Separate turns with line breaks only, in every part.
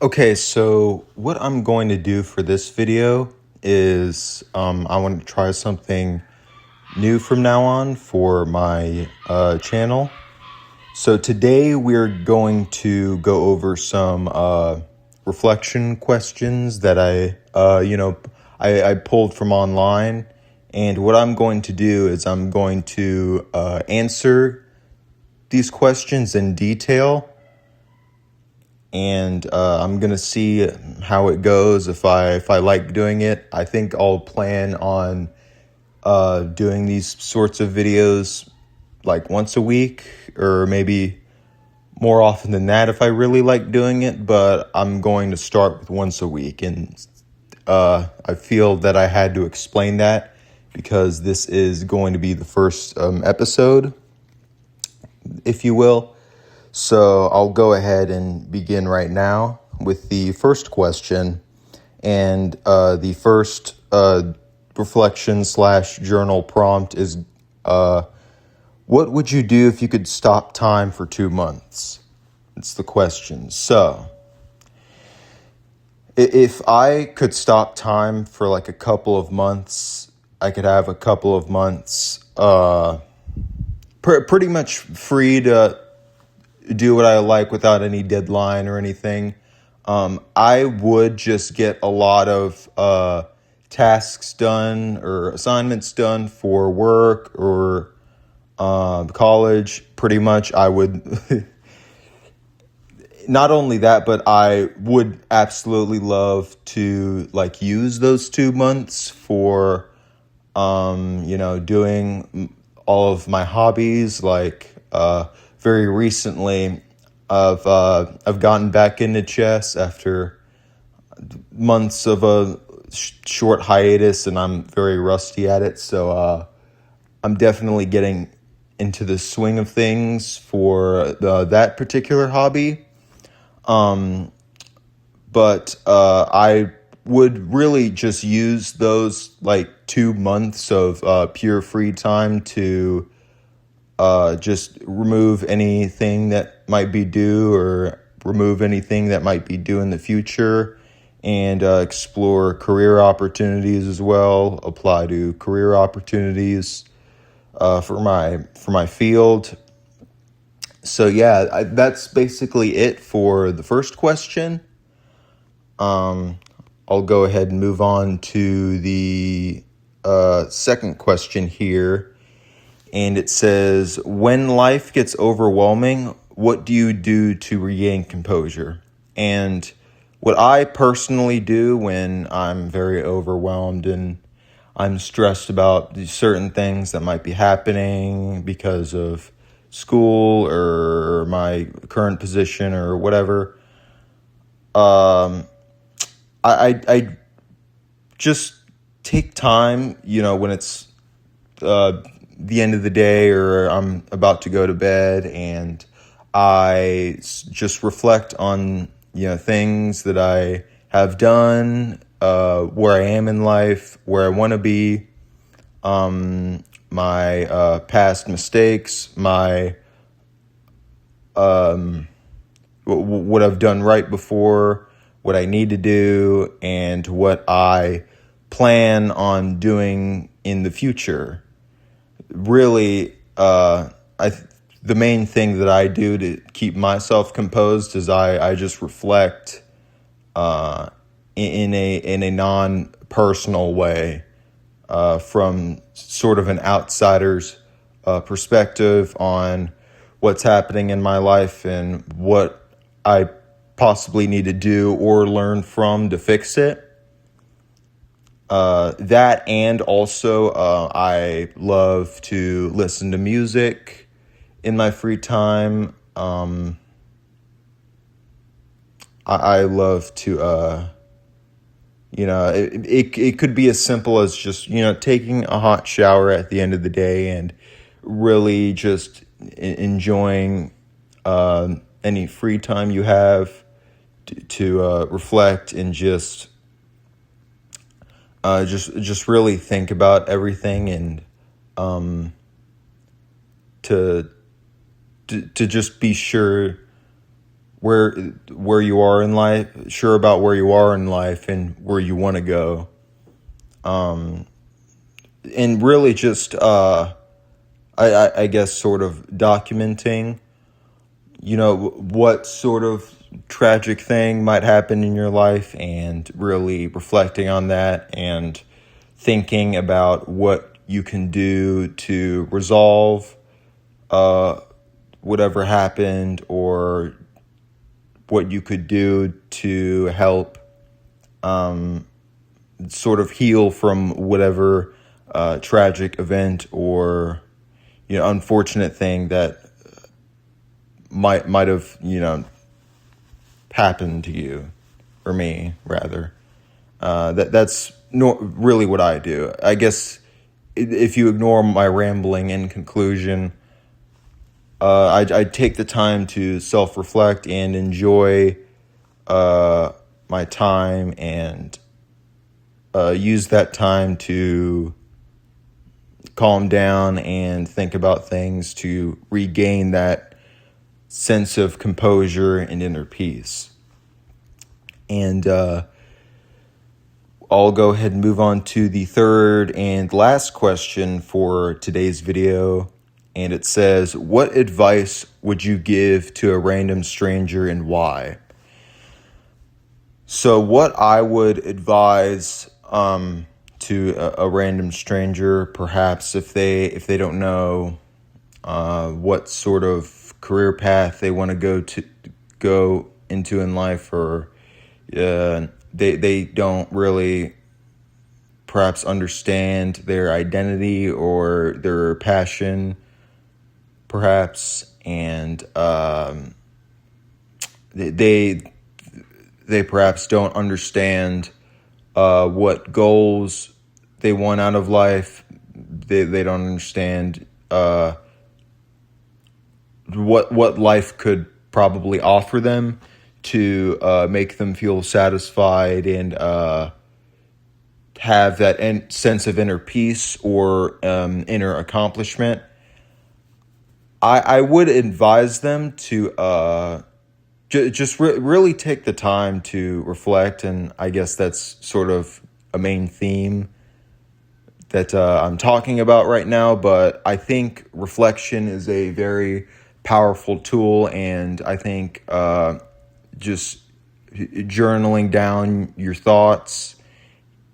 Okay, so what I'm going to do for this video is I want to try something new from now on for my channel. So today we're going to go over some reflection questions that I pulled from online. And what I'm going to do is I'm going to answer these questions in detail, and I'm gonna see how it goes. If I like doing it, I think I'll plan on doing these sorts of videos like once a week, or maybe more often than that if I really like doing it. But I'm going to start with once a week, and I feel that I had to explain that because this is going to be the first episode, if you will. So I'll go ahead and begin right now with the first question. And the first reflection / journal prompt is, what would you do if you could stop time for 2 months? It's the question. So if I could stop time for like a couple of months, I could have a couple of months pretty much free to do what I like without any deadline or anything. I would just get a lot of tasks done or assignments done for work or college. Pretty much, I would. Not only that, but I would absolutely love to like use those 2 months for, doing all of my hobbies. Like very recently, I've gotten back into chess after months of a short hiatus, and I'm very rusty at it. So I'm definitely getting into the swing of things for that particular hobby. But I would really just use those like 2 months of pure free time to just remove anything that might be due, or remove anything that might be due in the future, and explore career opportunities as well. Apply to career opportunities for my field. So yeah, that's basically it for the first question. I'll go ahead and move on to the second question here. And it says, when life gets overwhelming, what do you do to regain composure? And what I personally do when I'm very overwhelmed and I'm stressed about these certain things that might be happening because of school or my current position or whatever, I just take time, when it's the end of the day or I'm about to go to bed, and I just reflect on, things that I have done, where I am in life, where I want to be, my past mistakes, my what I've done right before, what I need to do, and what I plan on doing in the future. Really, the main thing that I do to keep myself composed is I just reflect in a non-personal way, from sort of an outsider's perspective on what's happening in my life and what I possibly need to do or learn from to fix it. That, and also I love to listen to music in my free time. I love to, it could be as simple as just, taking a hot shower at the end of the day and really just enjoying any free time you have to reflect and just really think about everything, and to just be sure where where you are in life, sure about where you are in life and where you want to go. And really just I guess sort of documenting, what sort of tragic thing might happen in your life, and really reflecting on that and thinking about what you can do to resolve whatever happened, or what you could do to help sort of heal from whatever tragic event or unfortunate thing that might have happened to you, or me rather. That's really what I do. I guess if you ignore my rambling in conclusion, I take the time to self-reflect and enjoy my time, and use that time to calm down and think about things, to regain that sense of composure and inner peace. And I'll go ahead and move on to the third and last question for today's video. And it says, what advice would you give to a random stranger, and why? So what I would advise to a random stranger, perhaps if they don't know what sort of career path they want to go into in life, or they don't really perhaps understand their identity or their passion, perhaps, and they perhaps don't understand what goals they want out of life. They don't understand what life could probably offer them to make them feel satisfied and have that sense of inner peace or inner accomplishment. I would advise them to just really take the time to reflect, and I guess that's sort of a main theme that I'm talking about right now. But I think reflection is a very powerful tool, and I think just journaling down your thoughts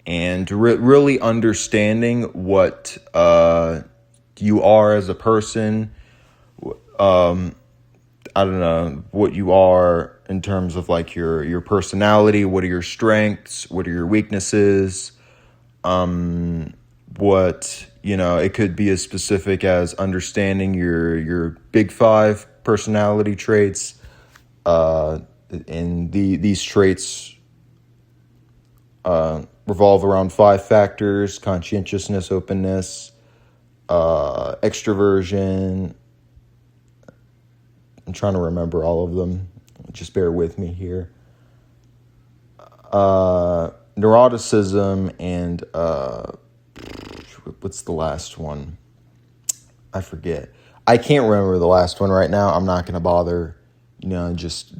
and really understanding what you are as a person. I don't know what you are in terms of like your personality. What are your strengths? What are your weaknesses? What, it could be as specific as understanding your big five personality traits. And these traits revolve around 5 factors: conscientiousness, openness, extroversion. I'm trying to remember all of them. Just bear with me here. Neuroticism, and what's the last one? I forget. I can't remember the last one right now. I'm not going to bother, just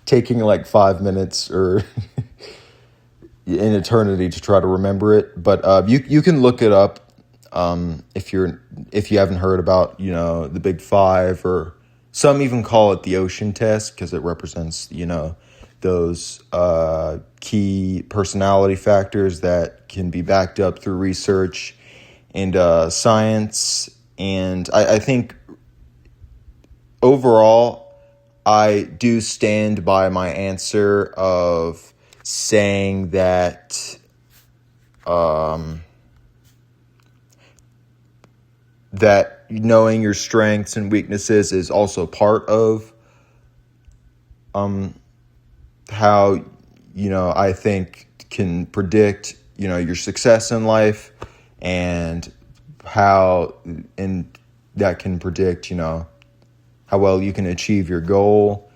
taking like 5 minutes or an eternity to try to remember it. But you can look it up. If you haven't heard about, the big 5, or some even call it the ocean test, because it represents, those key personality factors that can be backed up through research and science. And I think overall, I do stand by my answer of saying that that knowing your strengths and weaknesses is also part of how, I think can predict, your success in life, and how, and that can predict, how well you can achieve your goal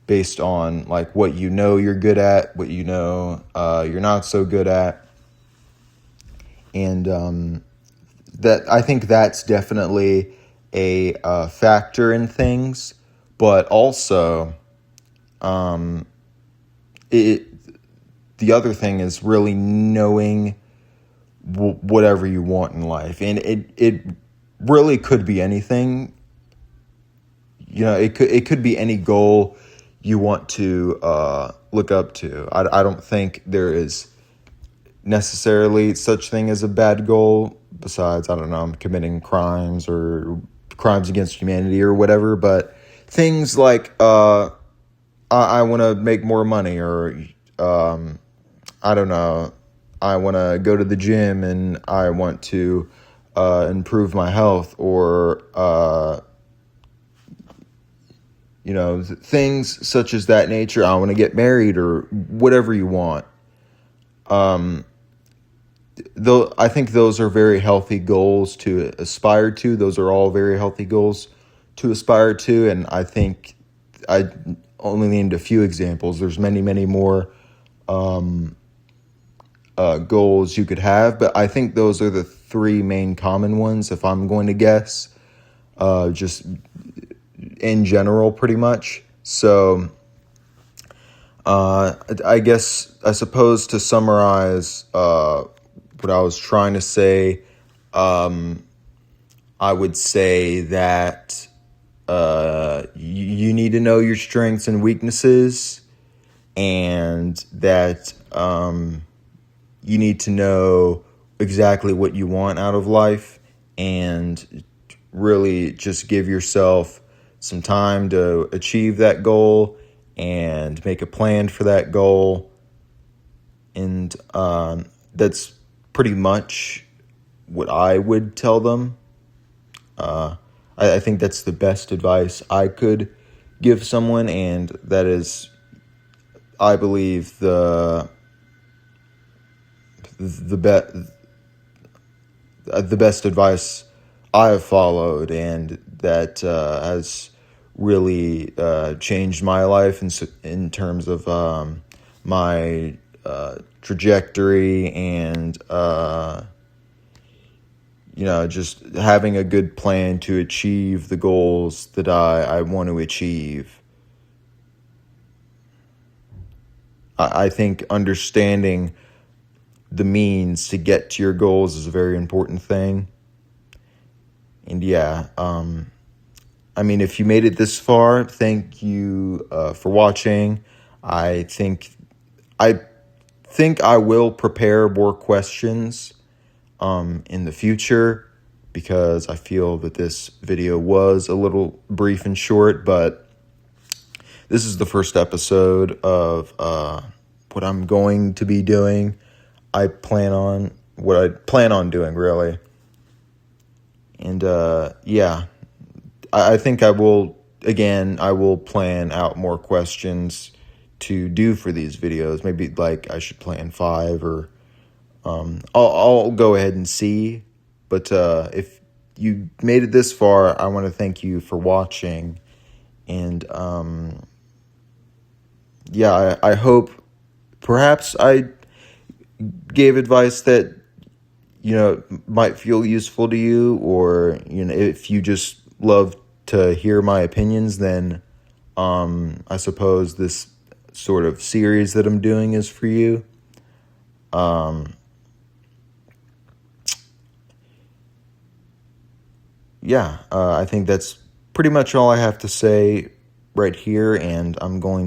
based on like what you're good at, what you're not so good at. And that I think that's definitely a factor in things. but also, it the other thing is really knowing whatever you want in life, and it really could be anything. It could be any goal you want to look up to. I don't think there is necessarily such thing as a bad goal, besides, I don't know, committing crimes or crimes against humanity or whatever. But things like I want to make more money, or I don't know, I want to go to the gym and I want to improve my health, or things such as that nature. I want to get married, or whatever you want. Though I think those are very healthy goals to aspire to. Those are all very healthy goals to aspire to, and I think I only named a few examples. There's many, many more goals you could have, but I think those are the three main common ones, if I'm going to guess, just in general, pretty much. So I suppose to summarize what I was trying to say, I would say that you need to know your strengths and weaknesses, and that you need to know exactly what you want out of life, and really just give yourself some time to achieve that goal and make a plan for that goal. And that's pretty much what I would tell them. I think that's the best advice I could give someone, and that is, I believe, the best advice I have followed, and that has really changed my life in terms of my trajectory, and just having a good plan to achieve the goals that I want to achieve. I think understanding the means to get to your goals is a very important thing. And if you made it this far, thank you for watching. I think I will prepare more questions in the future, because I feel that this video was a little brief and short, but this is the first episode of what I'm going to be doing. What I plan on doing, really. And I think I will plan out more questions to do for these videos. Maybe I should plan 5, or I'll go ahead and see. But if you made it this far, I want to thank you for watching. And I hope perhaps I gave advice that might feel useful to you, or if you just love to hear my opinions, then I suppose this sort of series that I'm doing is for you. I think that's pretty much all I have to say right here, and I'm going